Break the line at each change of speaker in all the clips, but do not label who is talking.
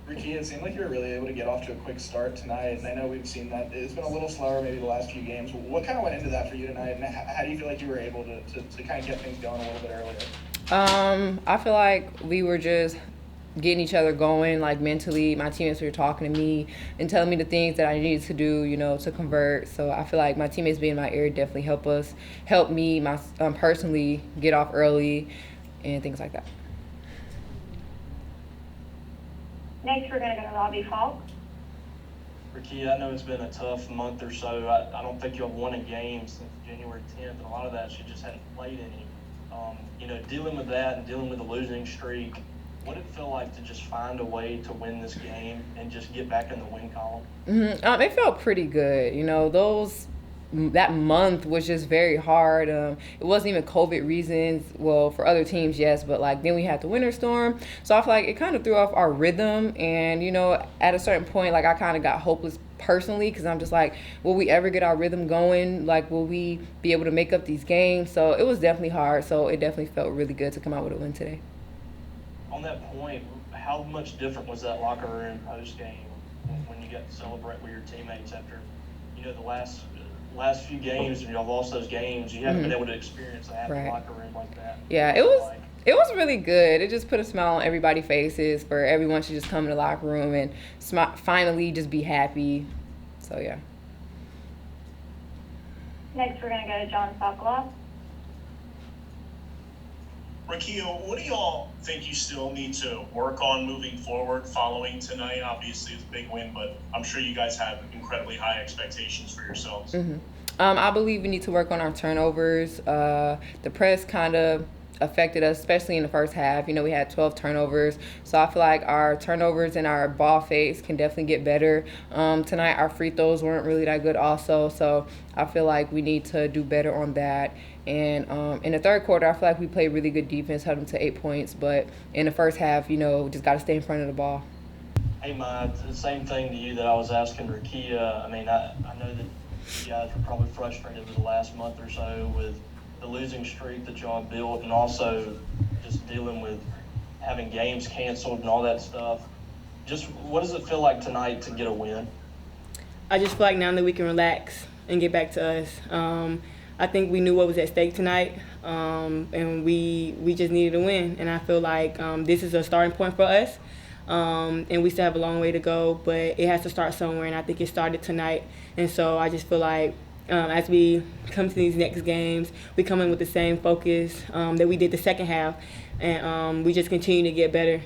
Ricky, it seemed like you were really able to get off to a quick start tonight, and I know we've seen that it's been a little slower maybe the last few games. What kind of went into that for you tonight, and how do you feel like you were able to kind of get things going a little bit earlier?
I feel like we were just getting each other going, like mentally. My teammates were talking to me and telling me the things that I needed to do, to convert. So I feel like my teammates being in my ear definitely help me, personally get off early and things like that.
Next, we're going to go to Robbie Hall.
Ricky, I know it's been a tough month or so. I don't think you've won a game since January 10th, and a lot of that you just hadn't played any. Dealing with that and dealing with the losing streak, what did it feel like to just find a way to win this game and just get back in the win column?
It felt pretty good. That month was just very hard. It wasn't even COVID reasons. Well, for other teams, yes, but then we had the winter storm. So I feel like it kind of threw off our rhythm. And, at a certain point, I kind of got hopeless personally because I'm just like, will we ever get our rhythm going? Will we be able to make up these games? So it was definitely hard. So it definitely felt really good to come out with a win today.
On that point, how much different was that locker room post-game when you got to celebrate with your teammates after, the last few games and y'all lost those games? You haven't been able to experience a happy locker room like that.
Yeah, it was really good. It just put a smile on everybody's faces for everyone to just come in the locker room and finally just be happy. So, yeah.
Next, we're going to go to John Sokoloff.
Ricky, what do y'all think you still need to work on moving forward following tonight? Obviously, it's a big win, but I'm sure you guys have incredibly high expectations for yourselves.
I believe we need to work on our turnovers. The press kind of affected us, especially in the first half. We had 12 turnovers. So I feel like our turnovers and our ball fakes can definitely get better. Tonight, our free throws weren't really that good also. So I feel like we need to do better on that. And in the third quarter, I feel like we played really good defense, held them to 8 points. But in the first half, just got to stay in front of the ball.
Hey, Mike, the same thing to you that I was asking Rakia. I know that you guys were probably frustrated with the last month or so with the losing streak that y'all built, and also just dealing with having games canceled and all that stuff. Just what does it feel like tonight to get a win?
I just feel like now that we can relax and get back to us. I think we knew what was at stake tonight, and we just needed a win. And I feel like this is a starting point for us, and we still have a long way to go, but it has to start somewhere, and I think it started tonight. And so I just feel like as we come to these next games, we come in with the same focus that we did the second half, and we just continue to get better.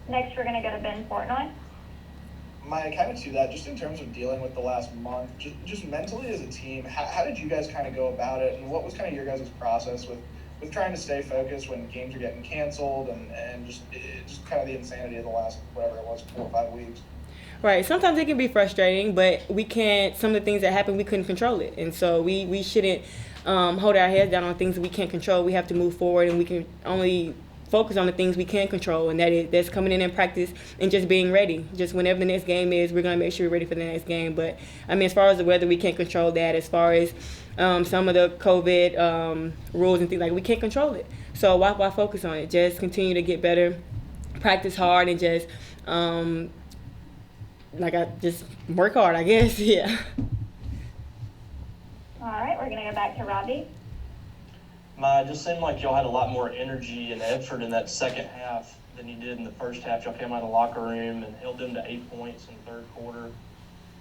Next, we're going to go to Ben Fortnight.
Mike, kind of to that, just in terms of dealing with the last month, just mentally as a team, how did you guys kind of go about it, and what was kind of your guys' process with trying to stay focused when games are getting canceled and just kind of the insanity of the last, whatever it was, 4 or 5 weeks?
Right. Sometimes it can be frustrating, but we can't. Some of the things that happen, we couldn't control it, and so we shouldn't hold our heads down on things that we can't control. We have to move forward, and we can only focus on the things we can control, and that's coming in practice and just being ready. Just whenever the next game is, we're gonna make sure we're ready for the next game. But as far as the weather, we can't control that. As far as some of the COVID rules and things, we can't control it. So why focus on it? Just continue to get better, practice hard, and just just work hard, I guess. Yeah.
All right, we're going to go back to Robbie.
It just seemed like y'all had a lot more energy and effort in that second half than you did in the first half. Y'all came out of the locker room and held them to 8 points in the third quarter.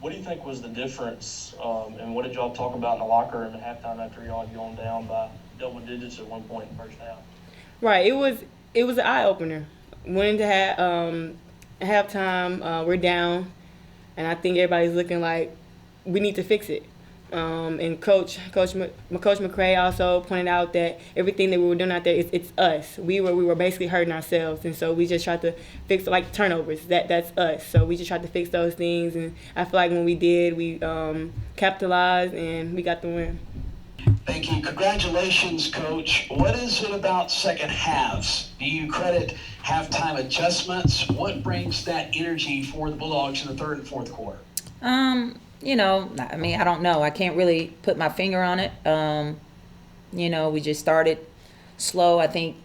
What do you think was the difference, and what did y'all talk about in the locker room at halftime after y'all had gone down by double digits at one point in the first half?
Right. It was an eye-opener. Went into halftime, we're down, and I think everybody's looking like we need to fix it. And Coach McCray also pointed out that everything that we were doing out there, it's us. We were basically hurting ourselves, and so we just tried to fix turnovers. That's us. So we just tried to fix those things, and I feel like when we did, we capitalized and we got the win.
Thank you. Congratulations, Coach. What is it about second halves? Do you credit halftime adjustments? What brings that energy for the Bulldogs in the third and fourth quarter?
I don't know. I can't really put my finger on it. We just started slow. I think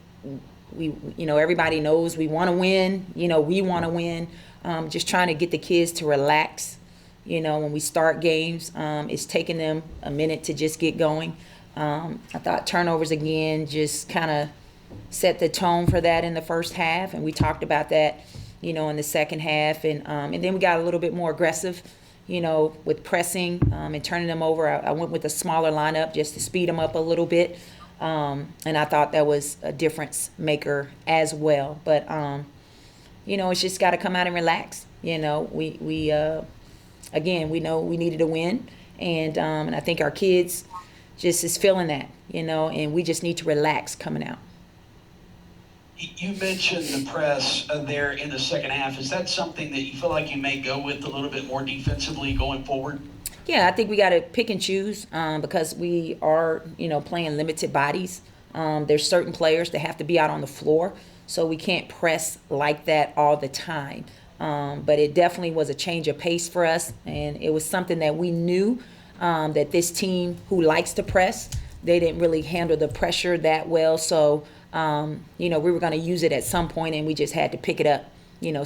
everybody knows we want to win. We want to win. Just trying to get the kids to relax. When we start games, it's taking them a minute to just get going. I thought turnovers again just kind of set the tone for that in the first half, and we talked about that, in the second half, and then we got a little bit more aggressive, with pressing and turning them over. I went with a smaller lineup just to speed them up a little bit, and I thought that was a difference maker as well. But it's just got to come out and relax. We again, we know we needed a win, and I think our kids just is feeling that, and we just need to relax coming out.
You mentioned the press there in the second half. Is that something that you feel like you may go with a little bit more defensively going forward?
Yeah, I think we got to pick and choose because we are, playing limited bodies. There's certain players that have to be out on the floor, so we can't press like that all the time. But it definitely was a change of pace for us, and it was something that we knew that this team who likes to press, they didn't really handle the pressure that well. So, we were going to use it at some point, and we just had to pick it up,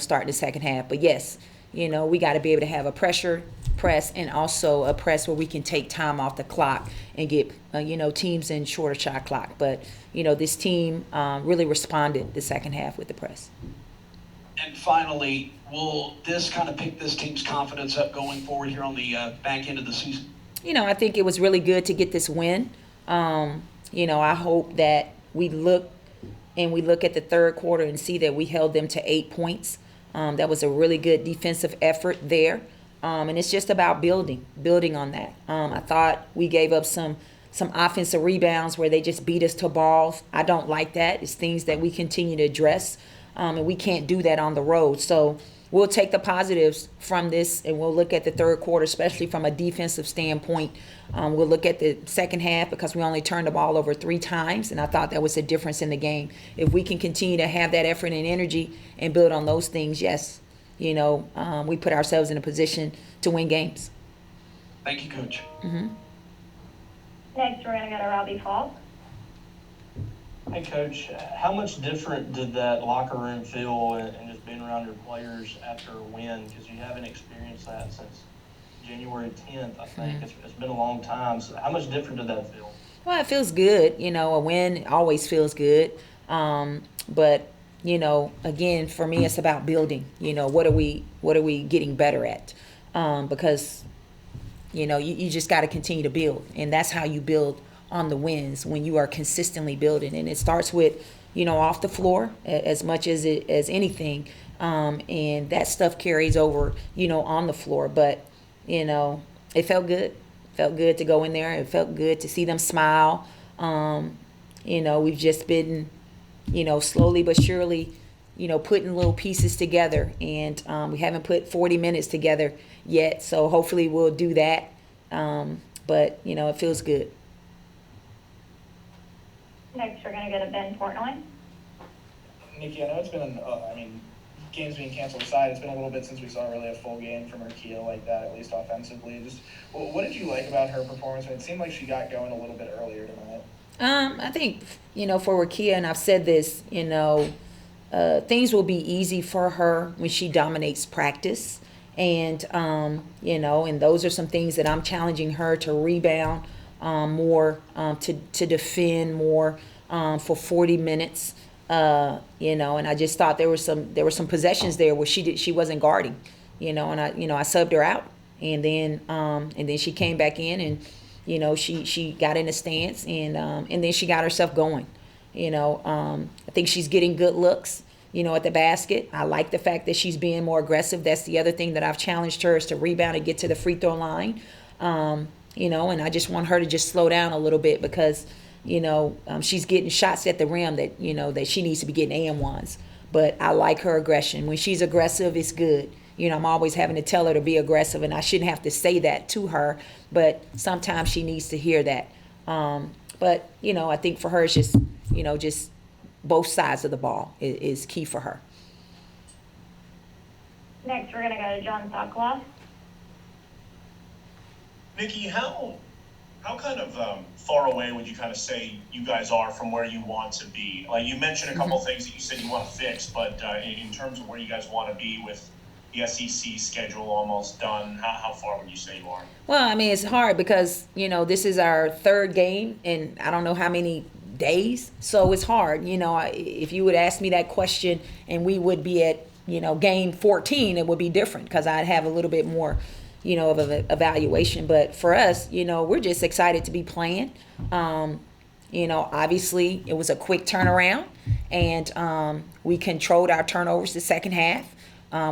start in the second half. But yes, we got to be able to have a pressure press and also a press where we can take time off the clock and get, teams in shorter shot clock. But, this team really responded the second half with the press.
And finally, will this kind of pick this team's confidence up going forward here on the back end of the season?
I think it was really good to get this win. I hope that we look at the third quarter and see that we held them to 8 points. That was a really good defensive effort there. And it's just about building on that. I thought we gave up some offensive rebounds where they just beat us to balls. I don't like that. It's things that we continue to address. And we can't do that on the road. So we'll take the positives from this, and we'll look at the third quarter, especially from a defensive standpoint. We'll look at the second half because we only turned the ball over 3 times, and I thought that was a difference in the game. If we can continue to have that effort and energy and build on those things, yes, we put ourselves in a position to win games.
Thank you, Coach.
Mm-hmm.
Next, we're going to go to Robbie Hall.
Hey, Coach, how much different did that locker room feel and just being around your players after a win? Because you haven't experienced that since January 10th, I think. It's been a long time. So how much different did that feel?
Well, it feels good. A win always feels good. But, again, for me, it's about building. What are we getting better at? Because, you just got to continue to build. And that's how you build on the wins, when you are consistently building. And it starts with, off the floor as much as anything. And that stuff carries over, on the floor. But, it felt good. Felt good to go in there. It felt good to see them smile. We've just been, slowly but surely, putting little pieces together. And we haven't put 40 minutes together yet. So hopefully we'll do that. But, it feels good.
Next, we're going to go to Ben Fortnight.
Nikki, I know it's been, games being canceled aside, it's been a little bit since we saw really a full game from Rakia like that, at least offensively. Just what did you like about her performance? It seemed like she got going a little bit earlier tonight.
I think, for Rakia, and I've said this, things will be easy for her when she dominates practice. And, and those are some things that I'm challenging her to rebound more, to defend more for 40 minutes. And I just thought there were some possessions there where she wasn't guarding, and I subbed her out, and then she came back in, and she got in a stance, and then she got herself going. I think she's getting good looks, at the basket. I like the fact that she's being more aggressive. That's the other thing that I've challenged her, is to rebound and get to the free throw line. And I just want her to just slow down a little bit because she's getting shots at the rim that, that she needs to be getting and-ones. But I like her aggression. When she's aggressive, it's good. I'm always having to tell her to be aggressive, and I shouldn't have to say that to her, but sometimes she needs to hear that. But, I think for her, it's just, just both sides of the ball is key for her.
Next, we're going to go to John Sokoloff.
Nikki, how how kind of far away would you kind of say you guys are from where you want to be? Like you mentioned a couple things that you said you want to fix, but in terms of where you guys want to be with the SEC schedule almost done, how far would you say you are?
Well, I mean, it's hard because, this is our third game in I don't know how many days. So it's hard. If you would ask me that question and we would be at, game 14, it would be different because I'd have a little bit more, of an evaluation. But for us, we're just excited to be playing. Obviously it was a quick turnaround and we controlled our turnovers the second half.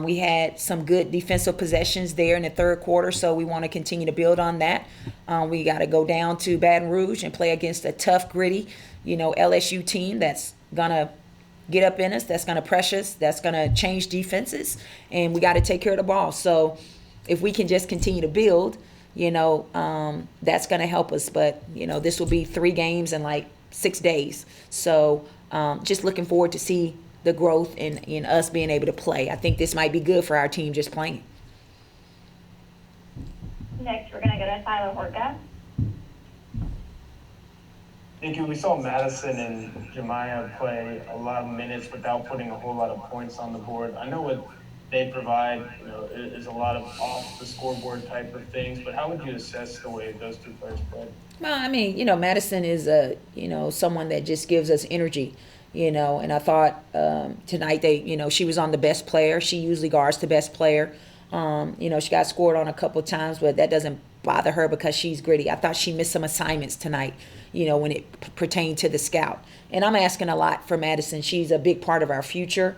We had some good defensive possessions there in the third quarter, so we want to continue to build on that. We got to go down to Baton Rouge and play against a tough, gritty, LSU team that's going to get up in us, that's going to press us, that's going to change defenses, and we got to take care of the ball. So if we can just continue to build, that's going to help us. But, this will be 3 games in like 6 days. So just looking forward to see the growth in us being able to play. I think this might be good for our team just playing.
Next, we're going to go to Tyler Horka.
Nikki, we saw Madison and Jemiah play a lot of minutes without putting a whole lot of points on the board. I know what they provide, is a lot of off the scoreboard type of things, but how would you assess the way those two players played?
Well, I mean, Madison is someone that just gives us energy. And I thought tonight she was on the best player. She usually guards the best player. She got scored on a couple of times, but that doesn't bother her because she's gritty. I thought she missed some assignments tonight, when it pertained to the scout. And I'm asking a lot for Madison. She's a big part of our future.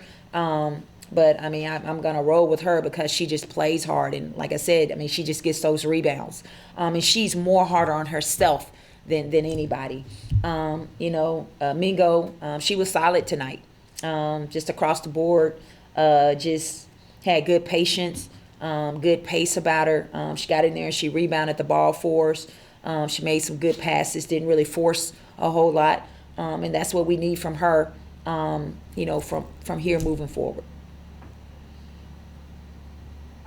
But, I mean, I'm going to roll with her because she just plays hard. And like I said, I mean, she just gets those rebounds. And she's more harder on herself than anybody. Mingo, she was solid tonight. Just across the board, just had good patience, good pace about her. She got in there and she rebounded the ball for us. She made some good passes, didn't really force a whole lot. And that's what we need from her, from here moving forward.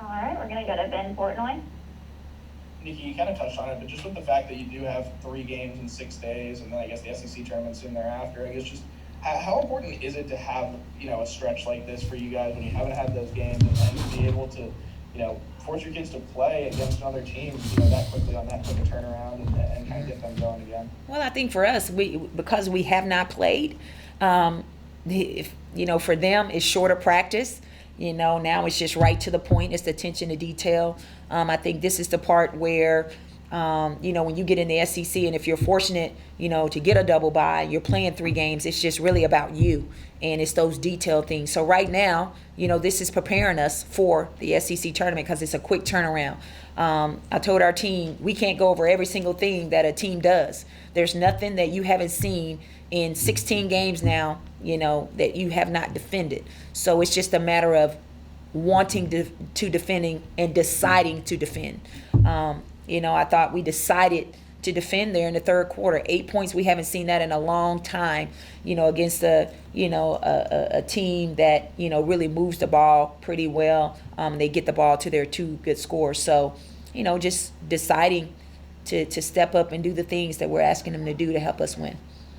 All right, we're going to go to Ben Portnoy.
Nikki, you kind of touched on it, but just with the fact that you do have 3 games in 6 days, and then I guess the SEC tournament soon thereafter, I guess just how important is it to have, a stretch like this for you guys when you haven't had those games and to be able to, force your kids to play against another team, that quickly on that quick a turnaround and kind of get them going again?
Well, I think for us, because we have not played, for them, it's shorter practice. Now it's just right to the point. It's the attention to detail. I think this is the part where, when you get in the SEC and if you're fortunate, to get a double bye, you're playing 3 games, it's just really about you. And it's those detailed things. So right now, this is preparing us for the SEC tournament because it's a quick turnaround. I told our team, we can't go over every single thing that a team does. There's nothing that you haven't seen in 16 games now, that you have not defended. So it's just a matter of wanting to defending and deciding to defend. I thought we decided to defend there in the third quarter. 8 points, we haven't seen that in a long time, against a team that, really moves the ball pretty well. They get the ball to their 2 good scores. So, just deciding to step up and do the things that we're asking them to do to help us win.